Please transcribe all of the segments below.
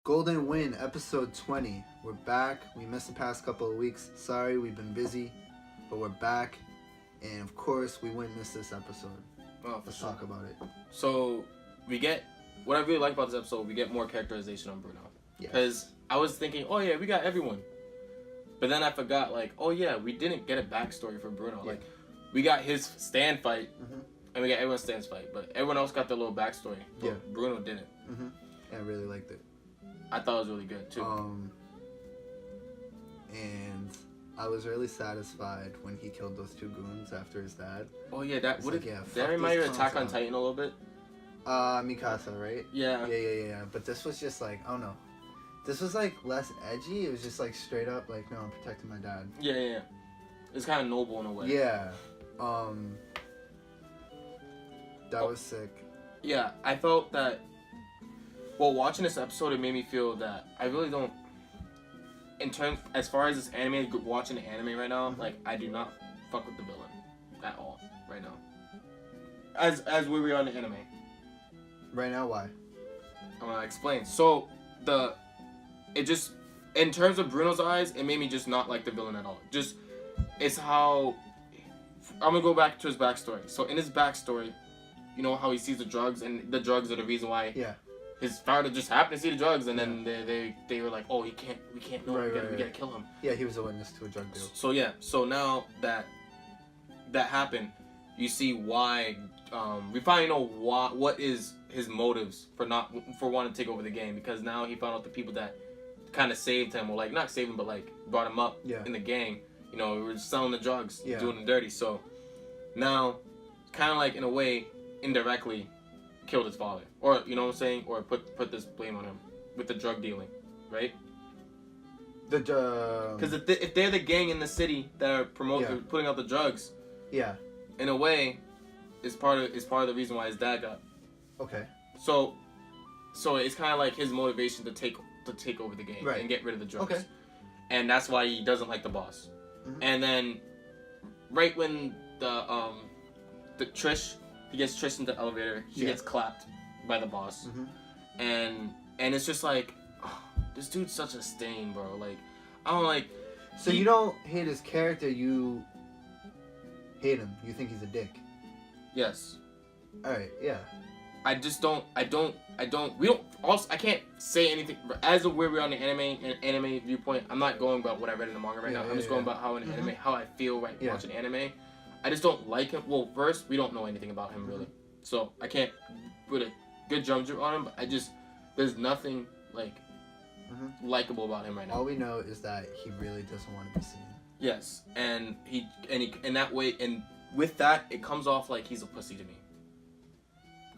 Golden Win, episode 20. We're back. We missed the past couple of weeks. Sorry, we've been busy, but we're back. And of course, we wouldn't miss this episode. Oh, Let's talk about it. So, what I really like about this episode, we get more characterization on Bruno. Yes. Because I was thinking, oh yeah, we got everyone. But then I forgot, like, oh yeah, we didn't get a backstory for Bruno. Yeah. Like, we got his Stan fight, Mm-hmm. and we got everyone's Stan's fight. But everyone else got their little backstory. But Yeah. Bruno didn't. Mm-hmm. Yeah, I really liked it. I thought it was really good, too. And I was really satisfied when he killed those two goons after his dad. Oh yeah, that would like, that remind you of Attack on Titan a little bit? Mikasa, right? Yeah. Yeah. But this was just like, I don't know. This was like less edgy. It was just like straight up like, no, I'm protecting my dad. Yeah. It's kind of noble in a way. Yeah. That was sick. Yeah, I felt that. Well, watching this episode, it made me feel that I really don't. As far as this anime, watching the anime right now, Mm-hmm. like I do not fuck with the villain at all right now. As where we are in the anime, Right now, why? I'm gonna explain. So it just in terms of Bruno's eyes, it made me just not like the villain at all. Just it's how I'm gonna go back to his backstory. So in his backstory, you know how he sees the drugs, and the drugs are the reason why. Yeah. His father just happened to see the drugs, and then they were like, oh, we can't know, Right, we gotta kill him. Yeah, he was a witness to a drug deal. So now that happened, you see why. We finally know what is his motives for wanting to take over the game, because now he found out the people that kind of saved him, or like not saved him, but like brought him up in the gang. You know, were selling the drugs, doing them dirty. So now, kind of like in a way, indirectly, killed his father, or you know what I'm saying, or put this blame on him with the drug dealing, right? Because if they're the gang in the city that are putting out the drugs, in a way, it's part of the reason why his dad got. Okay. So it's kind of like his motivation to take over the game and get rid of the drugs. Okay. And that's why he doesn't like the boss. Mm-hmm. And then, right when the Trish. He gets Trish into the elevator. She gets clapped by the boss. Mm-hmm. And it's just like, oh, this dude's such a stain, bro. Like, I don't like... So you don't hate his character, you hate him. You think he's a dick. Yes. Alright, yeah. I just don't... I can't say anything... As of where we are on the anime viewpoint, I'm not going about what I read in the manga right now. I'm just going about how in anime, how I feel watching anime. I just don't like him. Well, first, we don't know anything about him, really. So, I can't put a good jump on him, but there's nothing, like, likable about him right now. All we know is that he really doesn't want to be seen. Yes, and he in that way, and with that, it comes off like he's a pussy to me.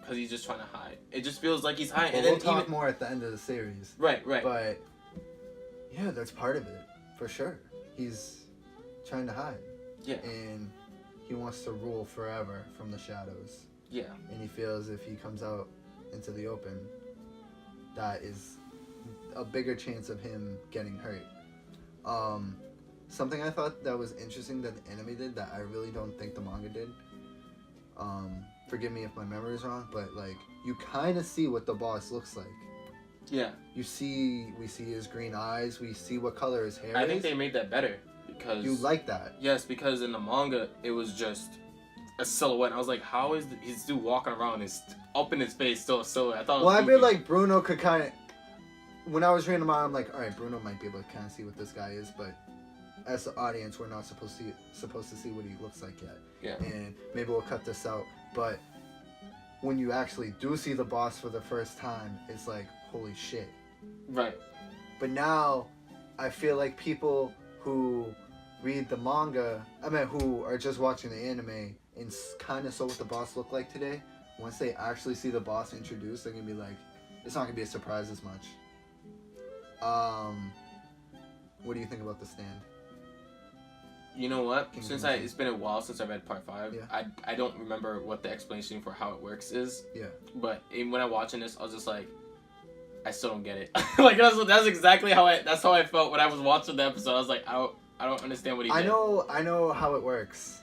Because he's just trying to hide. It just feels like he's hiding. Well, and then we'll talk more at the end of the series. Right. But, yeah, that's part of it, for sure. He's trying to hide. Yeah. And he wants to rule forever from the shadows. Yeah. And he feels if he comes out into the open, that is a bigger chance of him getting hurt. Something I thought that was interesting that the anime did that I really don't think the manga did. Forgive me if my memory is wrong, but like you kind of see what the boss looks like. Yeah. We see his green eyes. We see what color his hair is. I think they made that better. Because you like that? Yes, because in the manga it was just a silhouette. I was like, how is his dude walking around? Is up in his face still a silhouette? I thought. Well, I feel like Bruno could kind of. When I was reading the manga, I'm like, all right, Bruno might be able to kind of see what this guy is, but as the audience, we're not supposed to see what he looks like yet. Yeah. And maybe we'll cut this out, but when you actually do see the boss for the first time, it's like, holy shit. Right. But now, I feel like people who read the manga, who are just watching the anime and kind of saw what the boss looked like today, once they actually see the boss introduced, they're going to be like, it's not going to be a surprise as much. What do you think about the stand? You know what? It's been a while since I read part 5. Yeah. I don't remember what the explanation for how it works is. Yeah. But when I'm watching this, I was just like, I still don't get it. Like that's exactly how I felt when I was watching the episode. I was like, I don't understand what he did. I know how it works.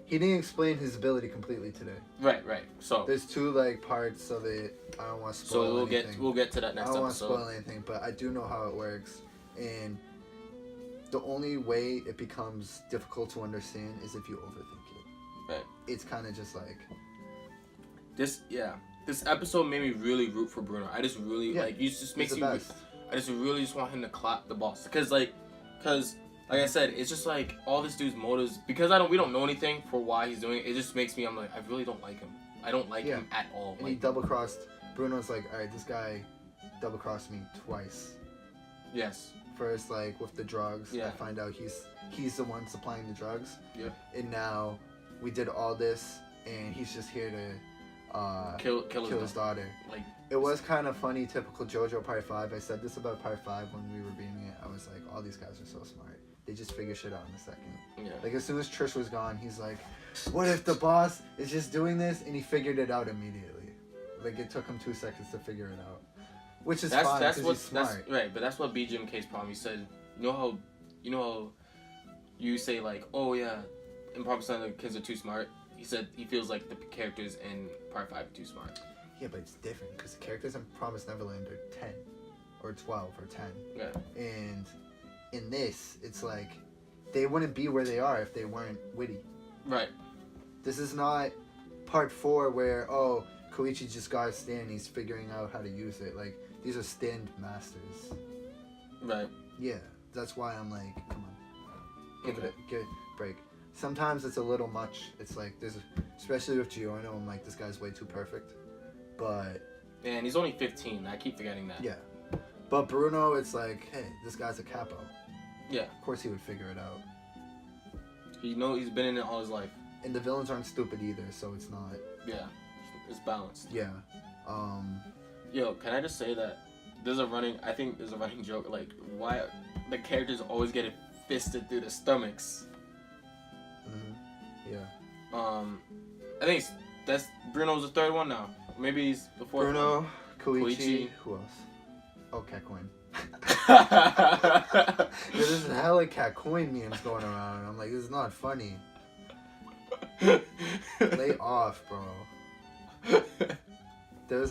He didn't explain his ability completely today. Right. So There's two like parts of it. I don't want to spoil. so we'll anything. get to that next I don't want episode. to spoil anything, but I do know how it works, and the only way it becomes difficult to understand is if you overthink it. Right. It's kind of just like This episode made me really root for Bruno. I just really like. You just makes the you. best. I just really just want him to clap the boss because like I said, it's just like all this dude's motives because we don't know anything for why he's doing it. It just makes me. I'm like I really don't like him. I don't like him at all. And he double crossed. Bruno's like, all right, this guy double crossed me twice. Yes. First, like with the drugs, Yeah. I find out he's the one supplying the drugs. Yeah. And now we did all this, and he's just here to kill his daughter. Like it was kind of funny, typical JoJo Part 5. I said this about Part 5 when we were reading it. I was like, all these guys are so smart. They just figure shit out in a second. Yeah. Like as soon as Trish was gone, he's like, what if the boss is just doing this? And he figured it out immediately. Like it took him 2 seconds to figure it out. Which is fine because he's smart. Right, but that's what BGMK's problem. He said, you know how you say like, oh yeah, in Promised Land the kids are too smart. He said he feels like the characters in Part 5 are too smart. Yeah, but it's different because the characters in Promised Neverland are 10 or 12 or 10. Yeah. And in this, it's like they wouldn't be where they are if they weren't witty. Right. This is not Part 4 where Koichi just got a stand, he's figuring out how to use it. Like these are stand masters. Right. Yeah, that's why I'm like, come on, give it a break. Sometimes it's a little much. It's like especially with Giorno, I'm like, this guy's way too perfect. But and he's only 15. I keep forgetting that. yeah, but Bruno, it's like, hey, this guy's a capo. Yeah. Of course he would figure it out. He's been in it all his life. And the villains aren't stupid either, so it's not. Yeah, it's balanced. Yeah. Yo, can I just say that there's a running joke, like, why the characters always get fisted through the stomachs. Mm-hmm. Yeah. I think that's Bruno's the third one now. Maybe he's the fourth Bruno, one. Koichi, who else? Oh, Catcoin. Yeah, there's hella Catcoin memes going around, and I'm like, this is not funny. Lay off, bro.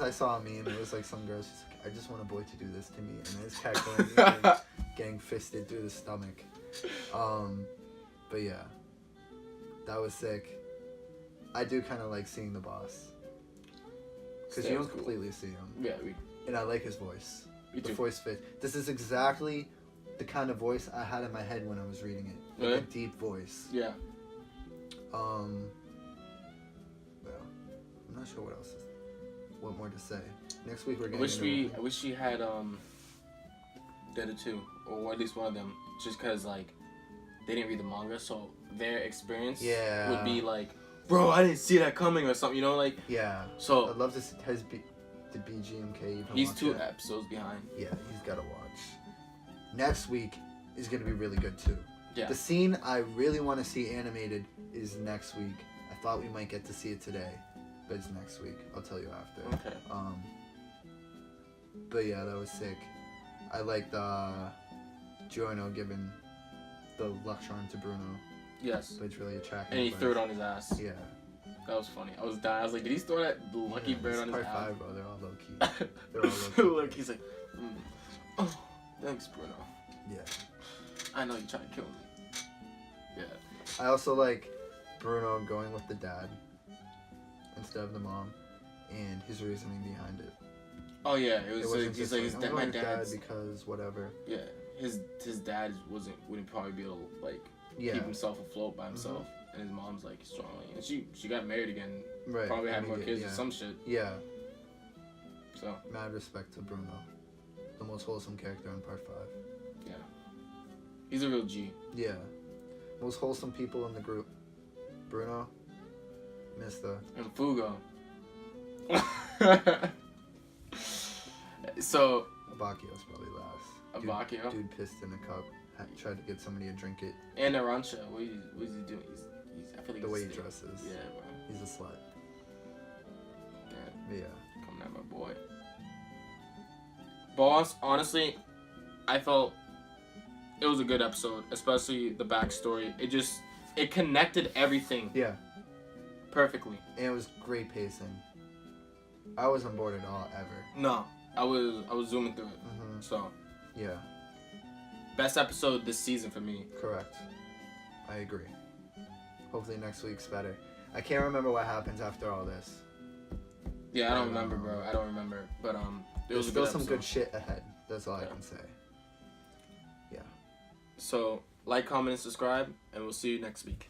I saw a meme, it was like some girl, she's like, I just want a boy to do this to me, and there's Catcoin getting fisted through the stomach. But yeah, that was sick. I do kind of like seeing the boss. Because you don't completely see him. Yeah, and I like his voice. Me too. The voice fit. This is exactly the kind of voice I had in my head when I was reading it. Like really? a deep voice. Yeah. Well, I'm not sure what more to say. Next week we're getting I wish we had the other two, or at least one of them, just because like they didn't read the manga, so their experience would be like, bro, I didn't see that coming or something, you know, like. Yeah. So I'd love to see the BGMK even he's watch 2 it. episodes behind. Yeah, he's gotta watch. Next week is gonna be really good too. Yeah. The scene I really want to see animated is next week. I thought we might get to see it today, but it's next week. I'll tell you after. Okay. But yeah, that was sick. I like the Giorno giving the luck charm to Bruno. Yes. But it's really attractive. And he threw it on his ass. Yeah. That was funny. I was dying. I was like, did he throw that lucky bird on his Part ass? 5, bro. They're all low key. They're all low key. Look, he's like, oh, thanks, Bruno. Yeah. I know you trying to kill me. Yeah. I also like Bruno going with the dad instead of the mom, and his reasoning behind it. Oh yeah, it was. Wasn't He's just like, his I'm dad, going my with dad's. dad because whatever. Yeah, his dad wouldn't probably be able to like keep himself afloat by himself, and his mom's like strongly, and she got married again. Right. Probably had more kids or some shit. Yeah. So. Mad respect to Bruno, the most wholesome character in Part 5. Yeah. He's a real G. Yeah. Most wholesome people in the group. Bruno, Mista, and Fugo. So. Abakio's probably last. Abakio. Dude pissed in a cup. Tried to get somebody to drink it. And Arancha, what is he doing? I feel like the way he dresses. Yeah, bro. He's a slut. Yeah. Yeah. Coming at my boy. Boss, honestly, I felt it was a good episode, especially the backstory. It connected everything. Yeah. perfectly. And it was great pacing. I wasn't bored at all ever. No, I was zooming through it. Mm-hmm. So Yeah, best episode this season for me. correct. I agree. Hopefully next week's better. I can't remember what happens after all this. Yeah, I don't remember, bro. I don't remember. But it was There's a still good some episode. good shit ahead. That's all I Yeah. can say. Yeah. So like, comment, and subscribe, and we'll see you next week.